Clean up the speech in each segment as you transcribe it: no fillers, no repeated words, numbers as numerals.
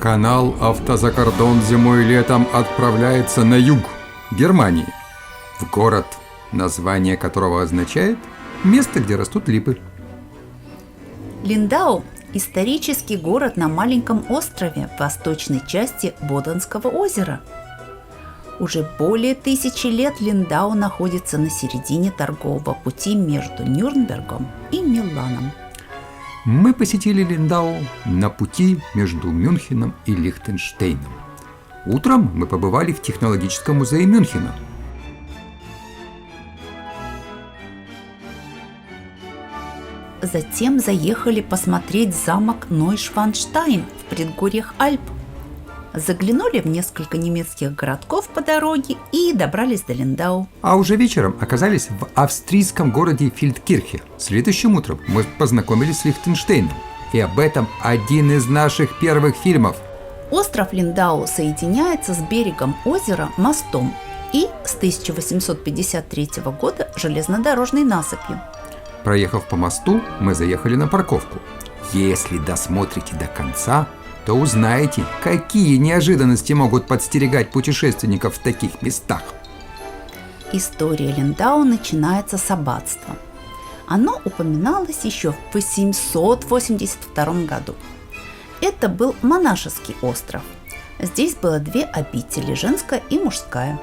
Канал «Автозакордон» зимой и летом отправляется на юг Германии, в город, название которого означает «место, где растут липы». Линдау – исторический город на маленьком острове в восточной части Боденского озера. Уже более 1000 лет Линдау находится на середине торгового пути между Нюрнбергом и Миланом. Мы посетили Линдау на пути между Мюнхеном и Лихтенштейном. Утром мы побывали в технологическом музее Мюнхена. Затем заехали посмотреть замок Нойшванштайн в предгорьях Альп. Заглянули в несколько немецких городков по дороге и добрались до Линдау. А уже вечером оказались в австрийском городе Фельдкирхе. Следующим утром мы познакомились с Лихтенштейном. И об этом один из наших первых фильмов. Остров Линдау соединяется с берегом озера мостом и с 1853 года железнодорожной насыпью. Проехав по мосту, мы заехали на парковку. Если досмотрите до конца, то узнаете, какие неожиданности могут подстерегать путешественников в таких местах. История Линдау начинается с аббатства. Оно упоминалось еще в 882 году. Это был монашеский остров. Здесь было две обители – женская и мужская.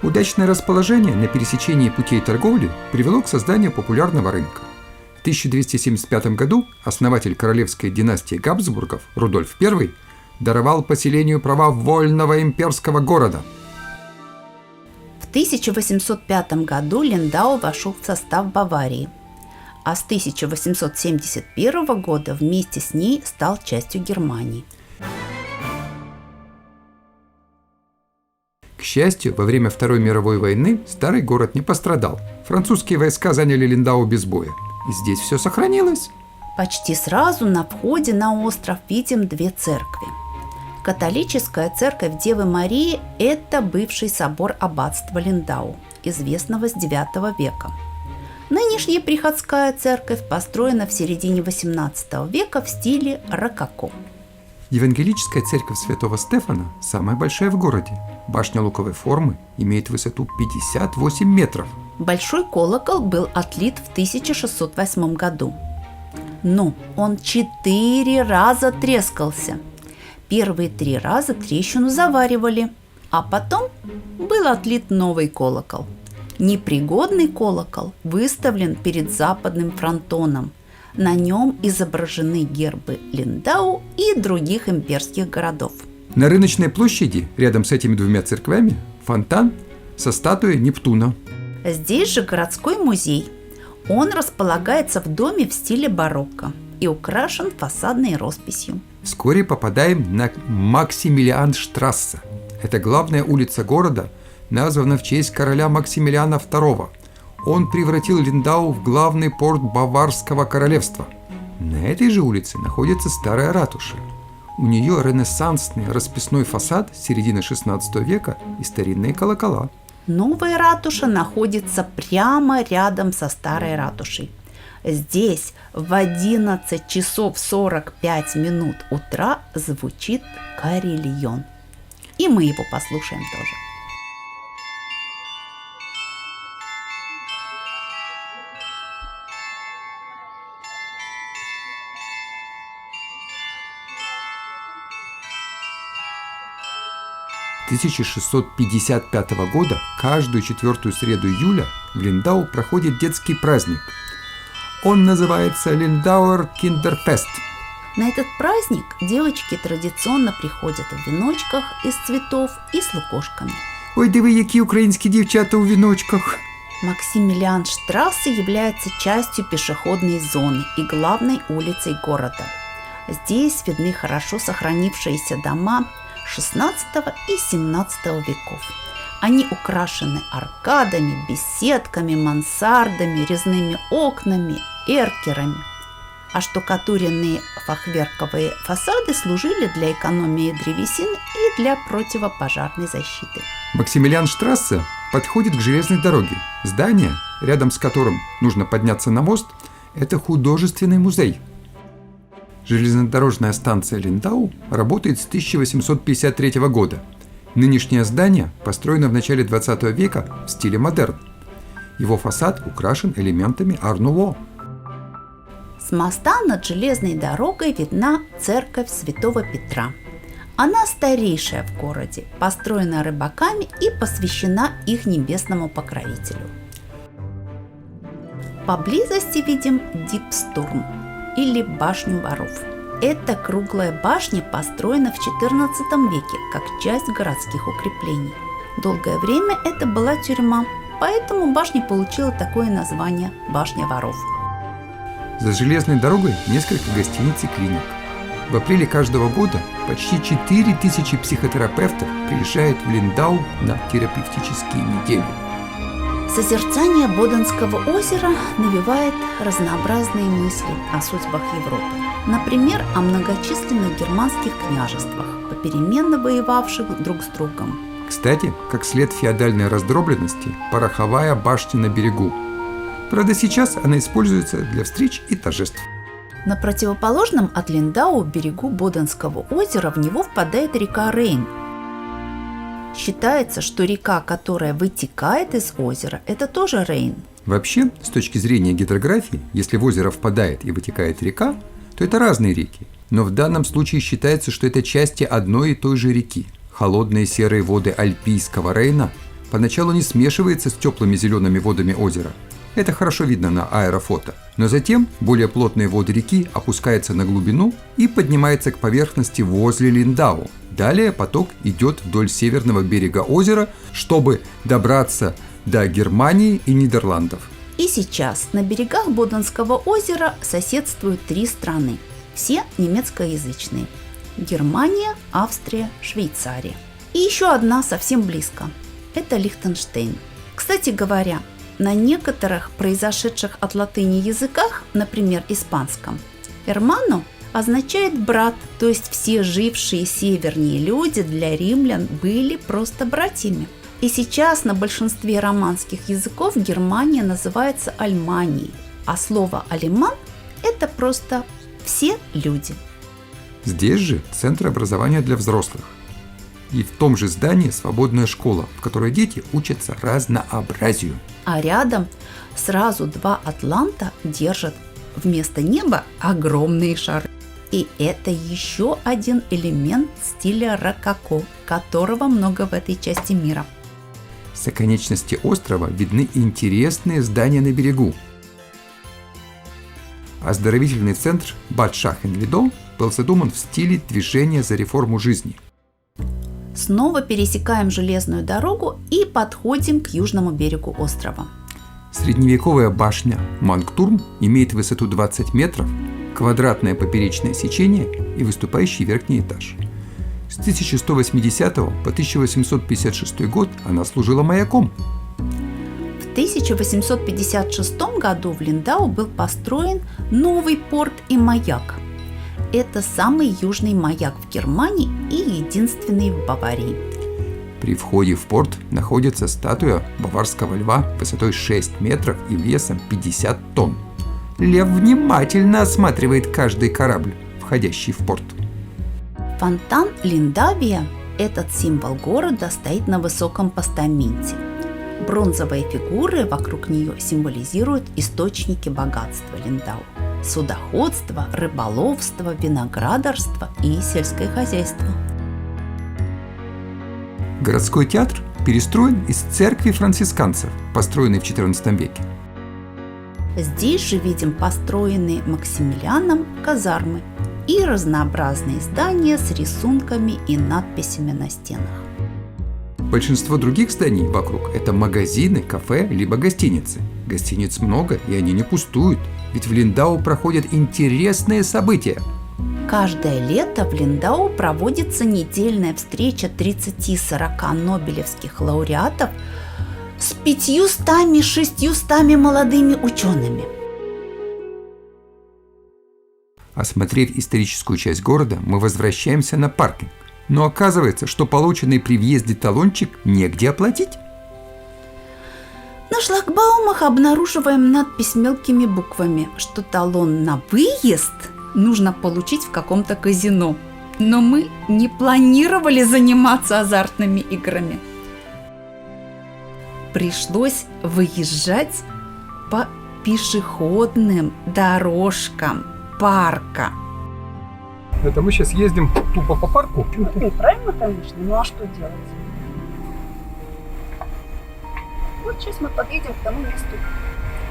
Удачное расположение на пересечении путей торговли привело к созданию популярного рынка. В 1275 году основатель королевской династии Габсбургов Рудольф I даровал поселению права вольного имперского города. В 1805 году Линдау вошел в состав Баварии, а с 1871 года вместе с ней стал частью Германии. К счастью, во время Второй мировой войны старый город не пострадал. Французские войска заняли Линдау без боя. И здесь все сохранилось. Почти сразу на входе на остров видим две церкви. Католическая церковь Девы Марии – это бывший собор аббатства Линдау, известного с IX века. Нынешняя приходская церковь построена в середине XVIII века в стиле рококо. Евангелическая церковь Святого Стефана самая большая в городе. Башня луковой формы имеет высоту 58 метров. Большой колокол был отлит в 1608 году. Но он 4 раза трескался. Первые 3 раза трещину заваривали, а потом был отлит новый колокол. Непригодный колокол выставлен перед западным фронтоном. На нем изображены гербы Линдау и других имперских городов. На рыночной площади, рядом с этими двумя церквями, фонтан со статуей Нептуна. Здесь же городской музей. Он располагается в доме в стиле барокко и украшен фасадной росписью. Вскоре попадаем на Максимилианштрассе. Это главная улица города, названа в честь короля Максимилиана II. Он превратил Линдау в главный порт Баварского королевства. На этой же улице находится старая ратуша. У нее ренессансный расписной фасад середины XVI века и старинные колокола. Новая ратуша находится прямо рядом со старой ратушей. Здесь в 11 часов 45 минут утра звучит карельон. И мы его послушаем тоже. С 1655 года каждую 4-ю среду июля в Линдау проходит детский праздник. Он называется Линдауэр Киндерфест. На этот праздник девочки традиционно приходят в веночках из цветов и с лукошками. Ой, диви, які українські дівчата у віночках. Максимилианштрассе является частью пешеходной зоны и главной улицей города. Здесь видны хорошо сохранившиеся дома XVI и XVII веков. Они украшены аркадами, беседками, мансардами, резными окнами, эркерами. А штукатуренные фахверковые фасады служили для экономии древесины и для противопожарной защиты. Максимилианштрассе подходит к железной дороге. Здание, рядом с которым нужно подняться на мост, это художественный музей. Железнодорожная станция Линдау работает с 1853 года. Нынешнее здание построено в начале 20 века в стиле модерн. Его фасад украшен элементами ар-нуво. С моста над железной дорогой видна церковь Святого Петра. Она старейшая в городе, построена рыбаками и посвящена их небесному покровителю. Поблизости видим Дипстурм или башню воров. Эта круглая башня построена в XIV веке как часть городских укреплений. Долгое время это была тюрьма, поэтому башня получила такое название – башня воров. За железной дорогой несколько гостиниц и клиник. В апреле каждого года почти 4000 психотерапевтов приезжают в Линдау на терапевтические недели. Созерцание Боденского озера навевает разнообразные мысли о судьбах Европы. Например, о многочисленных германских княжествах, попеременно воевавших друг с другом. Кстати, как след феодальной раздробленности, пороховая башня на берегу. Правда, сейчас она используется для встреч и торжеств. На противоположном от Линдау берегу Боденского озера в него впадает река Рейн. Считается, что река, которая вытекает из озера, это тоже Рейн. Вообще, с точки зрения гидрографии, если в озеро впадает и вытекает река, то это разные реки. Но в данном случае считается, что это части одной и той же реки. Холодные серые воды Альпийского Рейна поначалу не смешиваются с теплыми зелеными водами озера. Это хорошо видно на аэрофото. Но затем более плотные воды реки опускаются на глубину и поднимаются к поверхности возле Линдау. Далее поток идет вдоль северного берега озера, чтобы добраться до Германии и Нидерландов. И сейчас на берегах Боденского озера соседствуют 3 страны. Все немецкоязычные. Германия, Австрия, Швейцария. И еще одна совсем близко. Это Лихтенштейн. Кстати говоря, на некоторых произошедших от латыни языках, например, испанском, «hermano» означает «брат», то есть все жившие севернее люди для римлян были просто братьями. И сейчас на большинстве романских языков Германия называется Альманией, а слово «алеман» – это просто «все люди». Здесь же центр образования для взрослых. И в том же здании свободная школа, в которой дети учатся разнообразию. А рядом сразу 2 атланта держат вместо неба огромные шары. И это еще один элемент стиля рококо, которого много в этой части мира. С оконечности острова видны интересные здания на берегу. Оздоровительный центр Бад Шахен-Лидо был задуман в стиле движения за реформу жизни. Снова пересекаем железную дорогу и подходим к южному берегу острова. Средневековая башня Мангтурм имеет высоту 20 метров, квадратное поперечное сечение и выступающий верхний этаж. С 1180 по 1856 год она служила маяком. В 1856 году в Линдау был построен новый порт и маяк. Это самый южный маяк в Германии и единственный в Баварии. При входе в порт находится статуя баварского льва высотой 6 метров и весом 50 тонн. Лев внимательно осматривает каждый корабль, входящий в порт. Фонтан Линдавия, этот символ города, стоит на высоком постаменте. Бронзовые фигуры вокруг нее символизируют источники богатства Линдау: судоходство, рыболовство, виноградарство и сельское хозяйство. Городской театр перестроен из церкви францисканцев, построенной в XIV веке. Здесь же видим построенные Максимилианом казармы и разнообразные здания с рисунками и надписями на стенах. Большинство других зданий вокруг – это магазины, кафе, либо гостиницы. Гостиниц много, и они не пустуют, ведь в Линдау проходят интересные события. Каждое лето в Линдау проводится недельная встреча 30-40 нобелевских лауреатов с 500-600 молодыми учеными. Осмотрев историческую часть города, мы возвращаемся на паркинг. Но оказывается, что полученный при въезде талончик негде оплатить. На шлагбаумах обнаруживаем надпись мелкими буквами, что талон на выезд нужно получить в каком-то казино. Но мы не планировали заниматься азартными играми. Пришлось выезжать по пешеходным дорожкам парка. Это мы сейчас ездим тупо по парку? Ну, правильно, конечно. Ну а что делать? Вот сейчас мы подъедем к тому месту,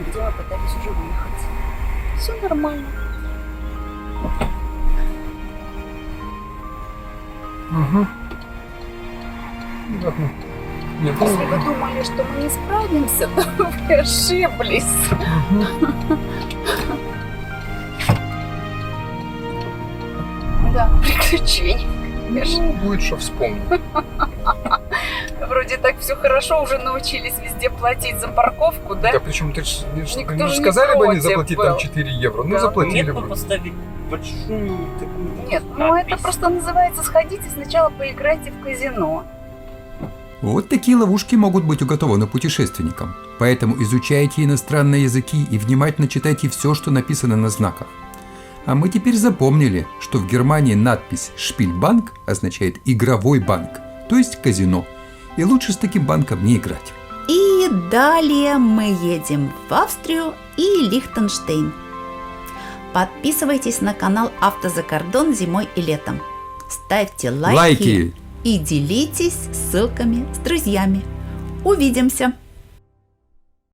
где мы пытались уже выехать. Все нормально. Угу. Ладно. Нет, Если вы думали, что мы не справимся, то вы ошиблись. Да, приключения, конечно. Ну, будет что вспомнить. Вроде так все хорошо, уже научились везде платить за парковку, да? Да причем ты Никто ну, же не сказали бы они против заплатить был. там 4 евро. Ну Да. заплатили Нет, бы. мы поставили большую такую Нет, ну это надпись. просто называется сходите сначала поиграйте в казино. Вот такие ловушки могут быть уготованы путешественникам. Поэтому изучайте иностранные языки и внимательно читайте все, что написано на знаках. А мы теперь запомнили, что в Германии надпись «Шпильбанк» означает «игровой банк», то есть казино. И лучше с таким банком не играть. И далее мы едем в Австрию и Лихтенштейн. Подписывайтесь на канал «Автозакордон» зимой и летом. Ставьте лайки. И делитесь ссылками с друзьями. Увидимся!